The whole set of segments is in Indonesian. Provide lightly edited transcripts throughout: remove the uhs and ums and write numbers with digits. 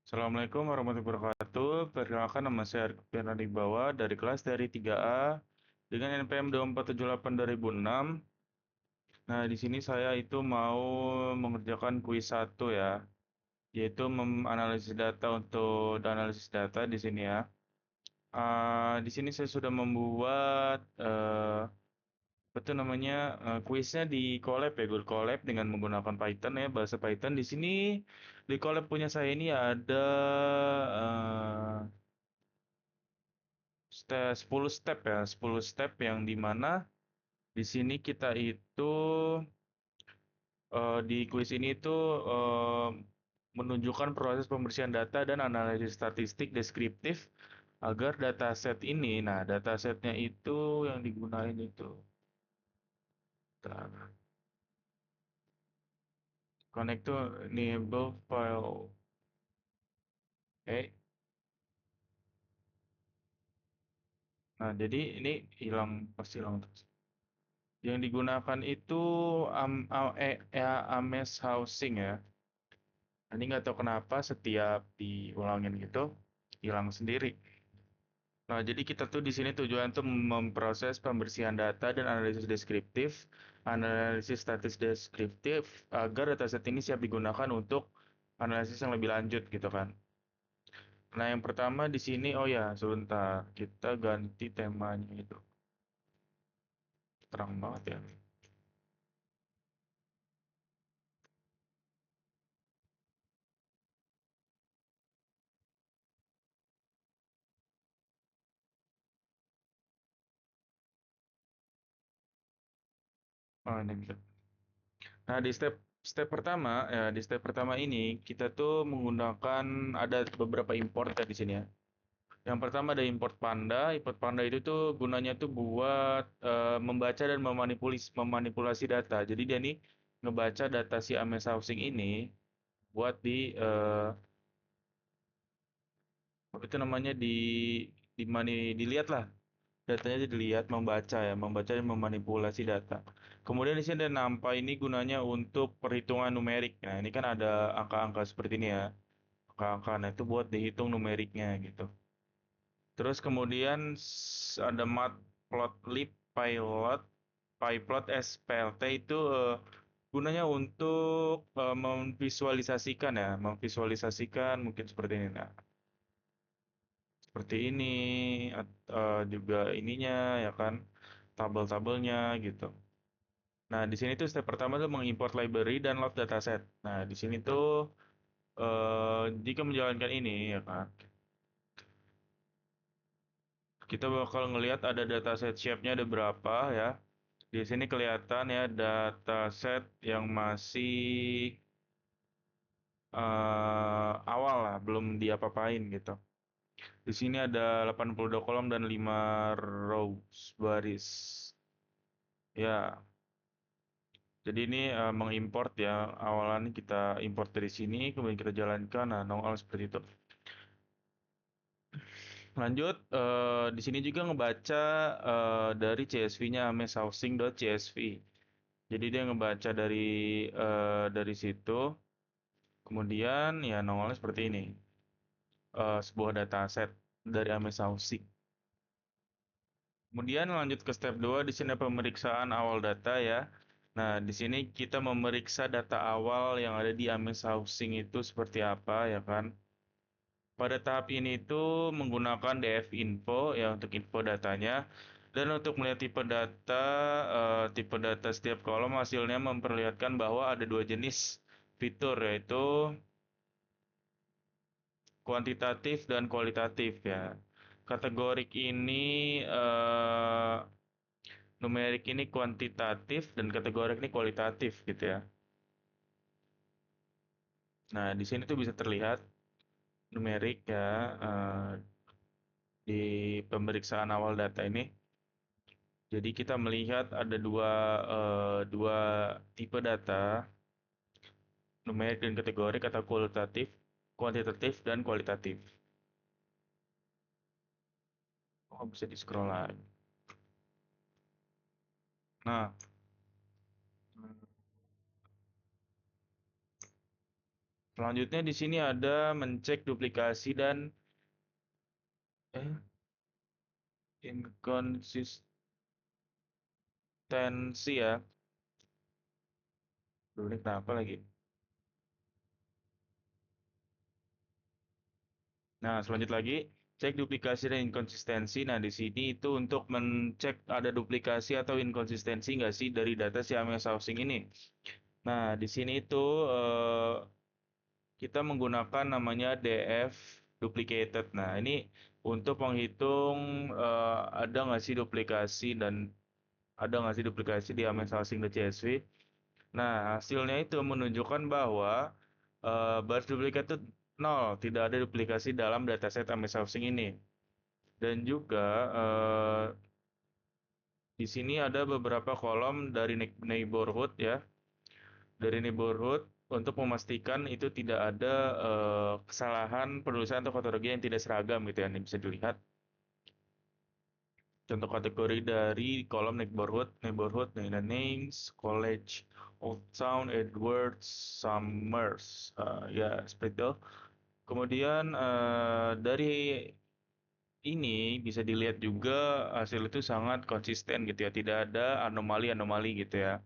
Assalamualaikum warahmatullahi wabarakatuh. Perkenalkan nama saya Arif Bawah dari kelas dari 3A dengan NPM 2478-2006. Nah, di sini saya itu mau mengerjakan kuis satu ya, yaitu menganalisis data untuk analisis data di sini ya. Di sini saya sudah membuat apa tuh namanya kuisnya di Colab ya, Google Colab dengan menggunakan Python ya, bahasa Python. Di sini di Colab punya saya ini ada 10 step ya, 10 step yang dimana di sini kita itu di kuis ini itu eh, menunjukkan proses pembersihan data dan analisis statistik deskriptif agar dataset ini, nah datasetnya itu yang digunain itu, bentar. Connect to enable file, eh, nah jadi ini hilang, pasti hilang terus. Yang digunakan itu Ames Housing ya. Ini nggak tahu kenapa setiap diulangin gitu hilang sendiri. Nah, jadi kita tuh di sini tujuan tuh memproses pembersihan data dan analisis statis deskriptif agar dataset ini siap digunakan untuk analisis yang lebih lanjut gitu kan. Nah, yang pertama di sini, oh ya, sebentar, kita ganti temanya itu. Terang banget ya. Oh, ini bisa. Nah, di step pertama ya, di step pertama ini kita tuh menggunakan ada beberapa import ya di sini ya. Yang pertama ada import Panda. Import Panda itu tuh gunanya tuh buat membaca dan memanipulasi data. Jadi dia nih ngebaca data si Ames Housing ini buat apa itu namanya dilihat lah, datanya dilihat, membaca ya, membaca dan memanipulasi data. Kemudian di sini ada NumPy, ini gunanya untuk perhitungan numerik. Nah, ini kan ada angka-angka seperti ini ya. Angka-angka, nah itu buat dihitung numeriknya gitu. Terus kemudian ada matplotlib pilot, pyplot SPLT itu gunanya untuk memvisualisasikan ya, memvisualisasikan mungkin seperti ini. Nah, seperti ini juga ininya ya kan, tabel-tabelnya gitu. Nah, di sini tuh step pertama tuh mengimport library dan load dataset. Nah, di sini tuh jika menjalankan ini ya kan, kita bakal ngelihat ada dataset shape-nya ada berapa ya. Di sini kelihatan ya dataset yang masih awal lah, belum diapa-apain gitu. Di sini ada 82 kolom dan 5 rows baris. Ya, jadi ini mengimport ya. Awalan kita import dari sini, kemudian kita jalankan. Nah, nongol seperti itu. Lanjut, di sini juga ngebaca dari CSV-nya ameshousing.csv. Jadi dia ngebaca dari situ, kemudian ya nongolnya seperti ini. Sebuah dataset dari ameshousing. Kemudian lanjut ke step 2, di sini pemeriksaan awal data ya. Nah, di sini kita memeriksa data awal yang ada di ameshousing itu seperti apa ya kan. Pada tahap ini itu menggunakan DF info ya untuk info datanya, dan untuk melihat tipe data setiap kolom hasilnya memperlihatkan bahwa ada dua jenis fitur, yaitu kuantitatif dan kualitatif ya. Kategorik ini numerik ini kuantitatif dan kategorik ini kualitatif gitu ya. Nah, di sini tuh bisa terlihat numerik ya, di pemeriksaan awal data ini. Jadi kita melihat ada dua tipe data, numerik dan kategorik atau kuantitatif dan kualitatif. Oh, bisa di scroll lagi. Nah, Selanjutnya di sini ada mencek duplikasi dan eh, inkonsistensi ya. Duh, ini kenapa lagi? Nah, selanjut lagi, cek duplikasi dan inkonsistensi. Nah, di sini itu untuk mencek ada duplikasi atau inkonsistensi nggak sih dari data si AMS Housing ini. Nah, di sini itu kita menggunakan namanya DF duplicated. Nah, ini untuk menghitung ada nggak sih duplikasi dan ada nggak sih duplikasi di AMS Housing dan CSV. Nah, hasilnya itu menunjukkan bahwa baris duplikat itu nol, tidak ada duplikasi dalam dataset AMS Housing ini. Dan juga di sini ada beberapa kolom dari neighborhood ya, dari neighborhood untuk memastikan itu tidak ada kesalahan penulisan atau ortologi yang tidak seragam gitu ya. Ini bisa dilihat contoh kategori dari kolom neighborhood, neighborhood, names, college, Old Town, Edwards, Summers, ya seperti itu. Kemudian dari ini bisa dilihat juga hasil itu sangat konsisten gitu ya, tidak ada anomali-anomali gitu ya,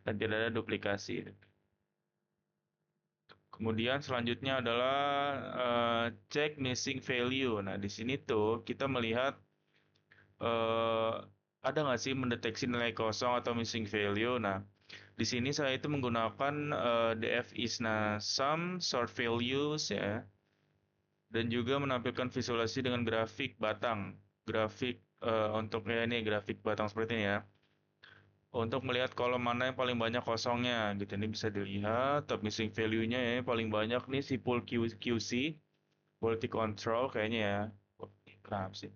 dan tidak ada duplikasi. Kemudian selanjutnya adalah cek missing value. Nah, di sini tuh kita melihat eh, ada nggak sih mendeteksi nilai kosong atau missing value. Nah, di sini saya itu menggunakan DFIS. Nah, sum sort values ya, dan juga menampilkan visualisasi dengan grafik batang. Grafik untuk ya ini grafik batang seperti ini ya. Untuk melihat kolom mana yang paling banyak kosongnya gitu. Ini bisa dilihat top missing value-nya ya yang paling banyak nih si pool QC, quality control kayaknya ya. Kenapa sih?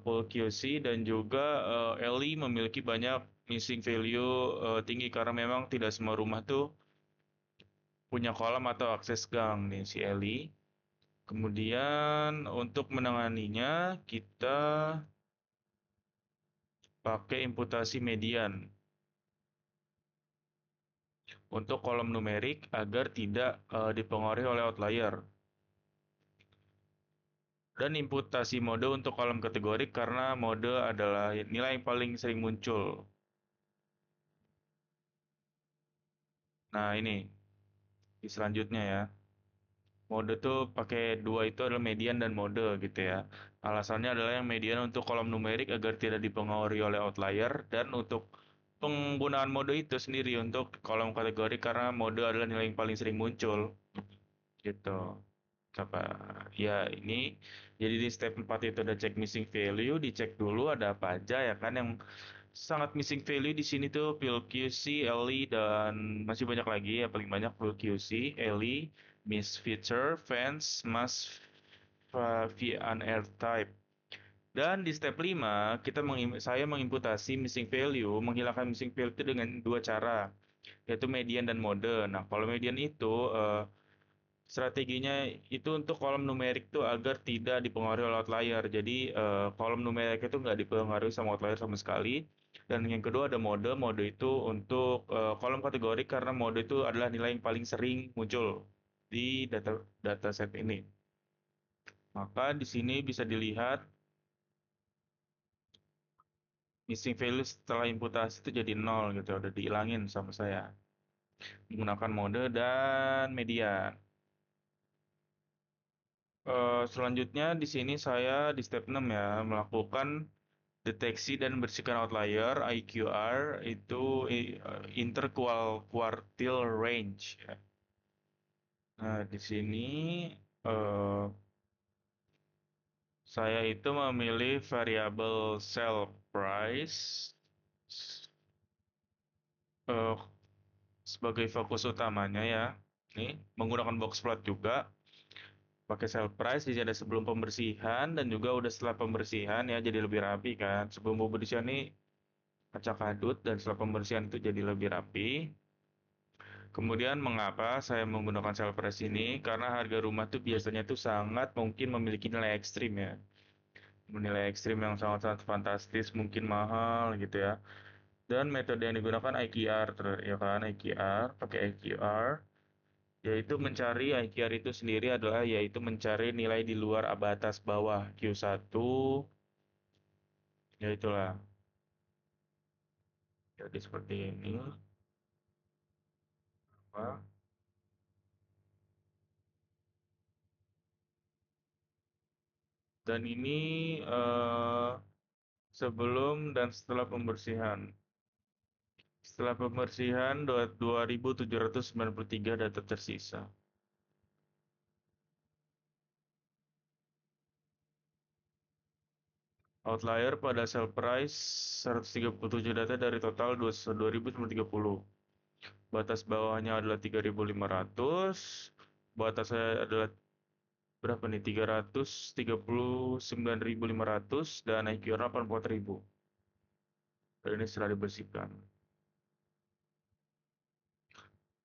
Pool QC dan juga LE memiliki banyak missing value tinggi karena memang tidak semua rumah tuh punya kolam atau akses gang nih si LE. Kemudian untuk menanganinya kita pakai imputasi median untuk kolom numerik agar tidak dipengaruhi oleh outlier. Dan imputasi mode untuk kolom kategori karena mode adalah nilai yang paling sering muncul. Nah, ini di selanjutnya ya. Mode tuh pakai dua itu adalah median dan mode gitu ya. Alasannya adalah yang median untuk kolom numerik agar tidak dipengaruhi oleh outlier dan untuk penggunaan mode itu sendiri untuk kolom kategori karena mode adalah nilai yang paling sering muncul gitu. Coba ya ini jadi di step 4 itu ada cek missing value, dicek dulu ada apa aja ya kan yang sangat missing value di sini tuh PIL-QC, LE dan masih banyak lagi ya paling banyak PIL-QC, LE, miss feature, fence, mass VN air type. Dan di step 5 saya mengimputasi missing value, menghilangkan missing value itu dengan dua cara, yaitu median dan mode. Nah, kalau median itu strateginya itu untuk kolom numerik tuh agar tidak dipengaruhi oleh outlier. Jadi kolom numerik itu nggak dipengaruhi sama outlier sama sekali. Dan yang kedua ada mode. Mode itu untuk kolom kategori karena mode itu adalah nilai yang paling sering muncul di dataset ini. Maka di sini bisa dilihat missing value setelah imputasi itu jadi nol gitu, udah dihilangin sama saya menggunakan mode dan median. Selanjutnya di sini saya di step 6 ya melakukan deteksi dan bersihkan outlier IQR itu interquartile range ya. Nah, di sini eh, saya itu memilih variabel sell price eh, sebagai fokus utamanya ya. Ini menggunakan box plot juga. Pakai sell price di sini ada sebelum pembersihan dan juga udah setelah pembersihan ya jadi lebih rapi kan. Sebelum pembersihan ini acak adut dan setelah pembersihan itu jadi lebih rapi. Kemudian mengapa saya menggunakan sell price ini? Karena harga rumah tuh biasanya tuh sangat mungkin memiliki nilai ekstrim ya. Nilai ekstrim yang sangat-sangat fantastis, mungkin mahal gitu ya. Dan metode yang digunakan IQR, ya kan, IQR, pakai IQR. Yaitu mencari IQR itu sendiri adalah yaitu mencari nilai di luar batas bawah Q1, ya itulah. Jadi seperti ini. Apa? Dan ini sebelum dan setelah pembersihan. Setelah pembersihan 2.793 data tersisa. Outlier pada sell price 137 data dari total 2.930. Batas bawahnya adalah 3.500. Batasnya adalah berapa nih? 339.500 dan IQR 84.000. Dan ini setelah dibersihkan.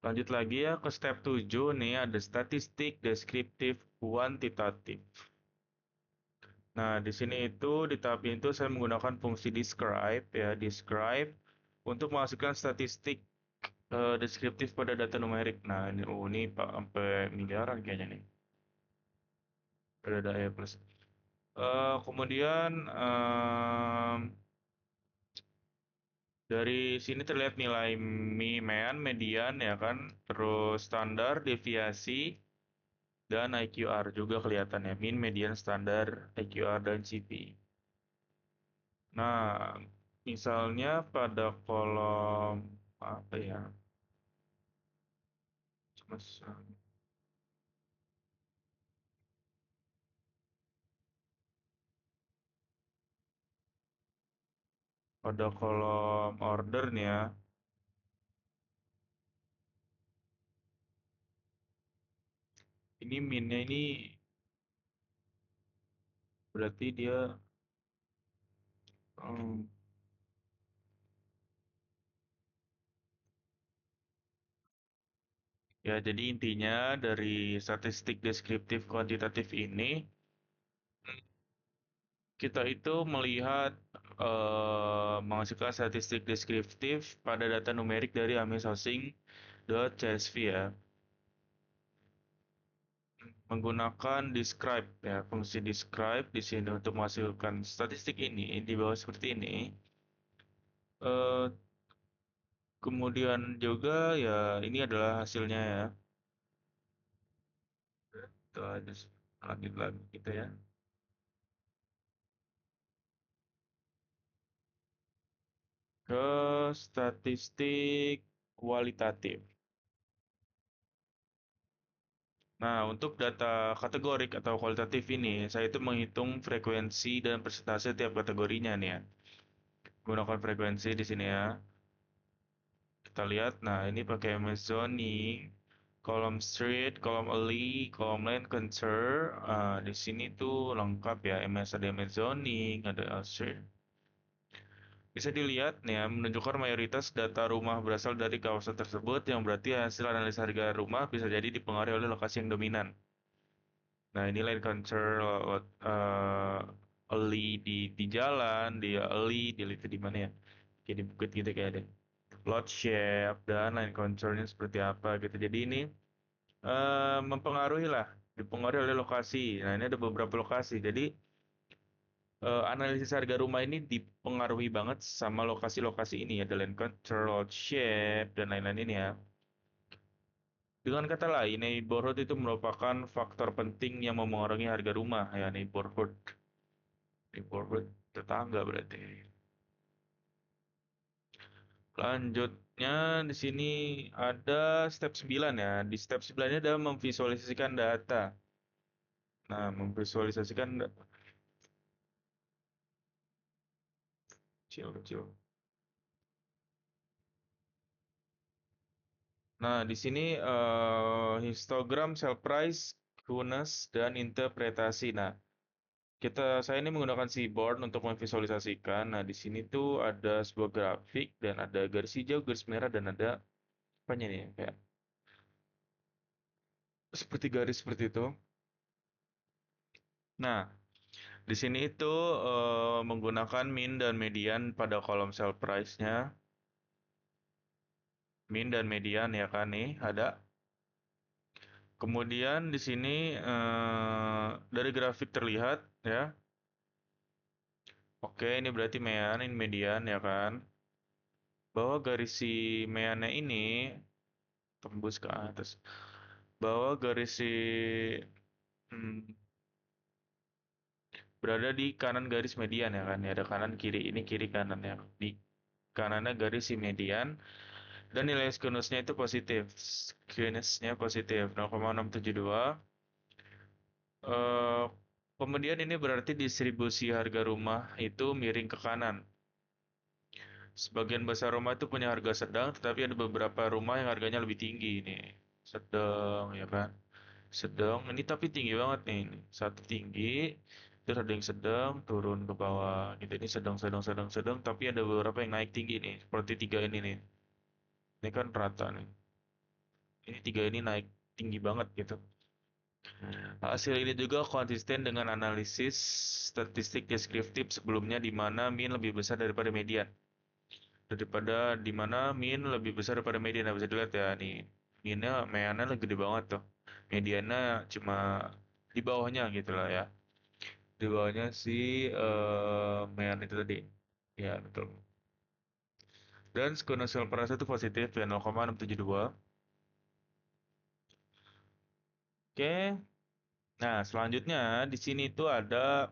Lanjut lagi ya ke step 7 nih ada statistik deskriptif kuantitatif. Nah, di sini itu di tahap itu saya menggunakan fungsi describe ya, describe untuk menghasilkan statistik deskriptif pada data numerik. Nah, ini Pak sampai miliaran kayaknya nih. Ada ya plus. Kemudian dari sini terlihat nilai mean, median ya kan, terus standar, deviasi, dan IQR juga kelihatan ya, mean, median, standar, IQR, dan CP. Nah, misalnya pada kolom apa ya? Mas- Pada kolom order nih ya, ini minnya ini berarti dia hmm, ya jadi intinya dari statistik deskriptif kuantitatif ini kita itu melihat menghasilkan statistik deskriptif pada data numerik dari amazsourcing.csv ya, menggunakan describe ya, fungsi describe di sini untuk menghasilkan statistik ini di bawah seperti ini. Eh, Kemudian juga ya ini adalah hasilnya ya. Itu aja lanjut lagi gitu ya. Ke statistik kualitatif. Nah, untuk data kategorik atau kualitatif ini, saya itu menghitung frekuensi dan persentase tiap kategorinya nih ya. Gunakan frekuensi di sini ya. Kita lihat, nah ini pakai Amazoning, kolom street, kolom alley, kolom land contour. Di sini tuh lengkap ya, ada Amazoning, ada street. Bisa dilihat nih ya, menunjukkan mayoritas data rumah berasal dari kawasan tersebut, yang berarti hasil analisa harga rumah bisa jadi dipengaruhi oleh lokasi yang dominan. Nah, ini line control alley di jalan, di alley, itu di mana ya? Kayak di bukit gitu kayak deh. Lot shape dan line controlnya seperti apa gitu. Jadi ini mempengaruhi lah, dipengaruhi oleh lokasi. Nah, ini ada beberapa lokasi. Jadi analisis harga rumah ini dipengaruhi banget sama lokasi-lokasi ini ya, the land control, lot shape dan lain-lain ini ya. Dengan kata lain, neighborhood itu merupakan faktor penting yang memengaruhi harga rumah ya, neighborhood. Neighborhood tetangga berarti. Lanjutnya di sini ada step 9 ya. Di step 9 ini ada memvisualisasikan data. Nah, memvisualisasikan kecil-kecil. Nah, di sini histogram, sell price, kunas, dan interpretasi. Nah, saya ini menggunakan Seaborn untuk memvisualisasikan. Nah, di sini tuh ada sebuah grafik dan ada garis hijau, garis merah, dan ada apanya nih? Kayak seperti garis seperti itu. Nah, di sini itu menggunakan min dan median pada kolom sell price-nya. Min dan median ya kan nih ada. Kemudian di sini dari grafik terlihat ya. Oke, ini berarti mean, ini median ya kan. Bahwa garis si meannya ini tembus ke atas. Bahwa garis si hmm, berada di kanan garis median ya kan. Ya ada kanan kiri, ini kiri kanan ya. Di kanannya garis si median dan nilai sinusnya itu positif. Sinusnya positif 0,672. Eh, Kemudian ini berarti distribusi harga rumah itu miring ke kanan. Sebagian besar rumah itu punya harga sedang, tetapi ada beberapa rumah yang harganya lebih tinggi nih. Sedang, ya kan? Sedang, ini tapi tinggi banget nih. Satu tinggi, terus ada yang sedang, turun ke bawah. Gitu, ini sedang, sedang, sedang, sedang, tapi ada beberapa yang naik tinggi nih. Seperti tiga ini nih. Ini kan rata nih. Ini tiga ini naik tinggi banget gitu. Hasil ini juga konsisten dengan analisis statistik deskriptif sebelumnya di mana mean lebih besar daripada median. Di mana min lebih besar daripada median. Nah, bisa dilihat ya nih, minnya meannya lagi gede banget tuh, mediannya cuma di bawahnya gitu lah ya, di bawahnya si mean itu tadi ya betul. Dan skor perasa itu positif ya 0,672. Oke, nah selanjutnya di sini tuh ada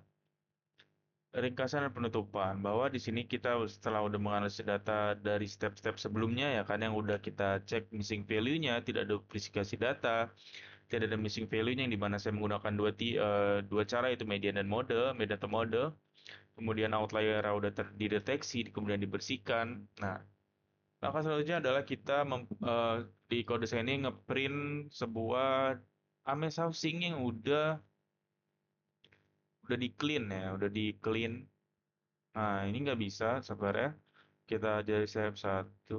ringkasan dan penutupan, bahwa di sini kita setelah udah menganalisis data dari step-step sebelumnya ya kan, yang udah kita cek missing value-nya, tidak ada duplikasi data, tidak ada missing value-nya, yang dimana saya menggunakan dua cara, itu median dan mode, median atau mode. Kemudian outlier udah dideteksi, kemudian dibersihkan. Nah, langkah selanjutnya adalah kita di kode saya ini ngeprint sebuah Ames Housing yang udah di clean ya, udah di clean. Nah, ini nggak bisa, sabar ya. Kita jadi step satu,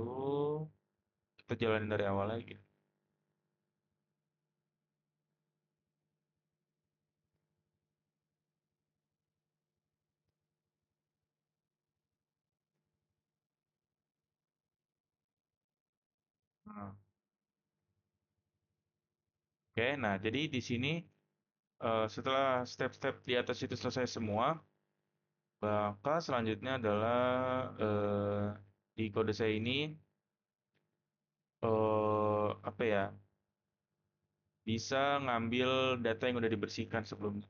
kita jalanin dari awal lagi. Nah, oke, nah jadi di sini setelah step-step di atas itu selesai semua, maka selanjutnya adalah di kode saya ini apa ya, bisa ngambil data yang udah dibersihkan sebelumnya.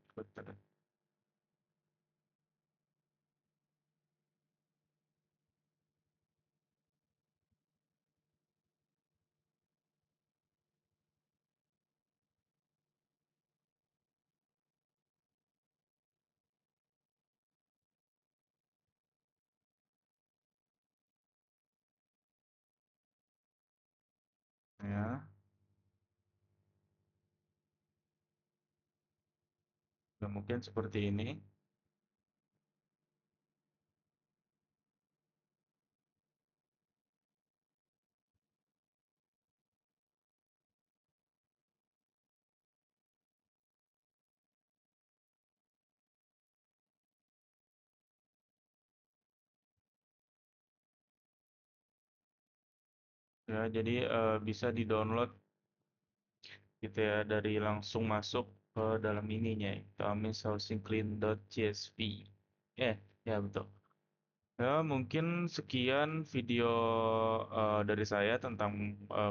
Ya, ya mungkin seperti ini. Ya, jadi bisa di-download gitu ya, dari langsung masuk ke dalam ininya, itu amazhousingclean.csv. Ya betul. Ya, mungkin sekian video dari saya tentang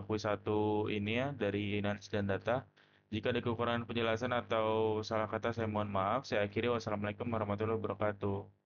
kuis satu ini ya, dari Nancy dan Data. Jika ada kekurangan penjelasan atau salah kata, saya mohon maaf. Saya akhiri. Wassalamualaikum warahmatullahi wabarakatuh.